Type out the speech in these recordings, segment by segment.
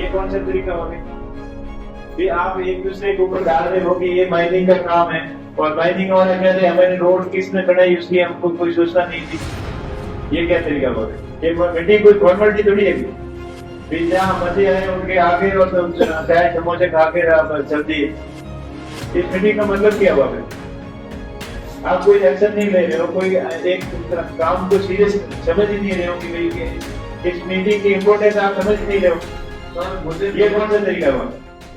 ये कौन सा तरीका हो गया? ये आप एक दूसरे के ऊपर डाल रहे हो कि ये माइनिंग का काम है, और माइनिंग वाले कहते हैं हमारे रोड किसने बनाई उसकी हमको कोई सूचना नहीं थी। ये क्या तरीका हो गया? ये मीटिंग कोई फॉर्मेलिटी थोड़ी है कि जहाँ मजे आए उनके आगे और चाय समोसे खा के चल दिए। इस मीटिंग का मतलब क्या हुआ? आप कोई एक्शन नहीं ले रहे हो, कोई एक काम को सीरियस समझ ही नहीं रहे हो कि भाई इस मीटिंग की इम्पोर्टेंस आप समझ नहीं रहे हो। ये कौन सा तरीका हुआ?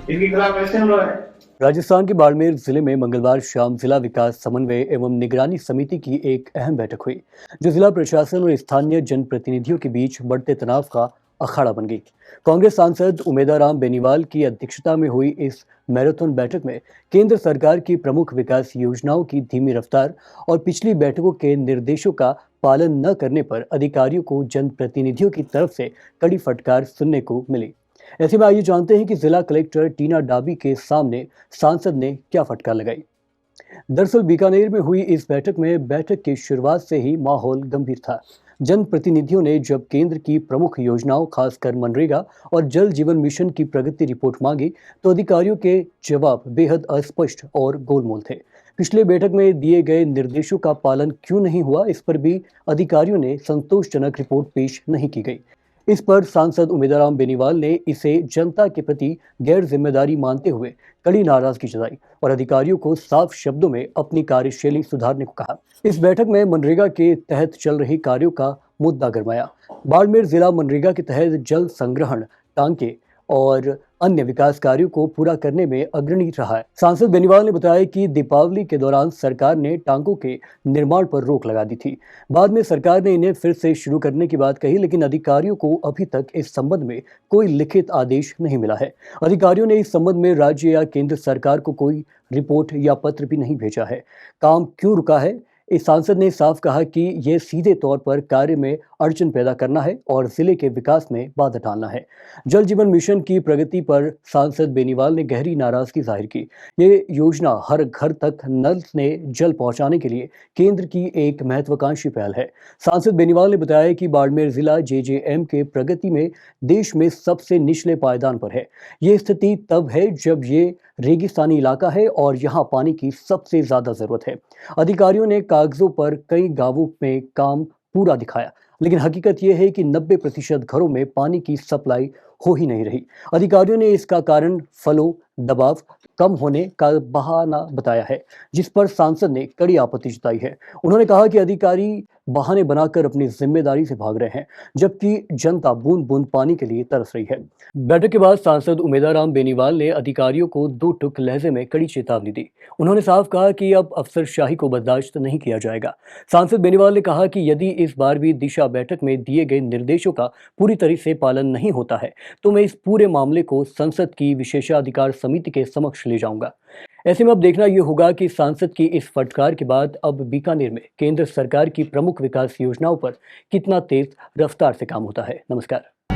इनके खिलाफ एक्शन हुआ है। राजस्थान के बाड़मेर जिले में मंगलवार शाम जिला विकास समन्वय एवं निगरानी समिति की एक अहम बैठक हुई, जो जिला प्रशासन और स्थानीय जनप्रतिनिधियों के बीच बढ़ते तनाव का अखाड़ा बन गई। कांग्रेस सांसद उमेदाराम बेनीवाल की अध्यक्षता में हुई इस मैराथन बैठक में केंद्र सरकार की प्रमुख विकास योजनाओं की धीमी रफ्तार और पिछली बैठकों के निर्देशों का पालन न करने पर अधिकारियों को जनप्रतिनिधियों की तरफ से कड़ी फटकार सुनने को मिली। ऐसे में आइए जानते हैं कि जिला कलेक्टर टीना डाबी के सामने सांसद ने क्या फटकार लगाई। दरअसल बीकानेर में हुई इस बैठक की शुरुआत से ही माहौल गंभीर था। जनप्रतिनिधियों ने जब केंद्र की प्रमुख योजनाओं, खासकर मनरेगा और जल जीवन मिशन की प्रगति रिपोर्ट मांगी, तो अधिकारियों के जवाब बेहद अस्पष्ट और गोलमोल थे। पिछले बैठक में दिए गए निर्देशों का पालन क्यों नहीं हुआ, इस पर भी अधिकारियों ने संतोषजनक रिपोर्ट पेश नहीं की गई। इस पर सांसद उमेदाराम बेनीवाल ने इसे जनता के प्रति गैर जिम्मेदारी मानते हुए कड़ी नाराजगी जताई और अधिकारियों को साफ शब्दों में अपनी कार्यशैली सुधारने को कहा। इस बैठक में मनरेगा के तहत चल रहे कार्यों का मुद्दा गरमाया। बाड़मेर जिला मनरेगा के तहत जल संग्रहण, टांके और अन्य विकास कार्यों को पूरा करने में अग्रणी रहा है। सांसद बेनीवाल ने बताया कि दीपावली के दौरान सरकार ने टांकों के निर्माण पर रोक लगा दी थी। बाद में सरकार ने इन्हें फिर से शुरू करने की बात कही, लेकिन अधिकारियों को अभी तक इस संबंध में कोई लिखित आदेश नहीं मिला है। अधिकारियों ने इस संबंध में राज्य या केंद्र सरकार को कोई रिपोर्ट या पत्र भी नहीं भेजा है। काम क्यों रुका है? इस सांसद ने साफ कहा कि यह सीधे तौर पर कार्य में अड़चन पैदा करना है और जिले के विकास में बाधा डालना है। जल जीवन मिशन की प्रगति पर सांसद बेनीवाल ने गहरी नाराजगी जाहिर की। ये योजना हर घर तक नल से जल पहुंचाने के लिए केंद्र की एक महत्वाकांक्षी पहल है। सांसद बेनीवाल ने बताया कि बाड़मेर जिला जेजेएम के प्रगति में देश में सबसे निचले पायदान पर है। ये स्थिति तब है जब ये रेगिस्तानी इलाका है और यहाँ पानी की सबसे ज्यादा जरूरत है। अधिकारियों ने कागजों पर कई गांवों में काम पूरा दिखाया, लेकिन हकीकत यह है कि 90% घरों में पानी की सप्लाई हो ही नहीं रही। अधिकारियों ने इसका कारण फ्लो दबाव कम होने का बहाना बताया है, जिस पर सांसद ने कड़ी आपत्ति जताई है। उन्होंने कहा कि अधिकारी बहाने बनाकर अपनी जिम्मेदारी से भाग रहे हैं, जबकि जनता बूंद बूंद पानी के लिए तरस रही है। बैठक के बाद सांसद उमेदाराम बेनीवाल ने अधिकारियों को दो टुक लहजे में कड़ी चेतावनी दी। उन्होंने साफ कहा कि अब अफसरशाही को बर्दाश्त नहीं किया जाएगा। सांसद बेनीवाल ने कहा कि यदि इस बार भी दिशा बैठक में दिए गए निर्देशों का पूरी तरह से पालन नहीं होता है, तो मैं इस पूरे मामले को संसद की विशेषाधिकार समिति के समक्ष ले जाऊंगा। ऐसे में अब देखना यह होगा कि सांसद की इस फटकार के बाद अब बीकानेर में केंद्र सरकार की प्रमुख विकास योजनाओं पर कितना तेज रफ्तार से काम होता है। नमस्कार।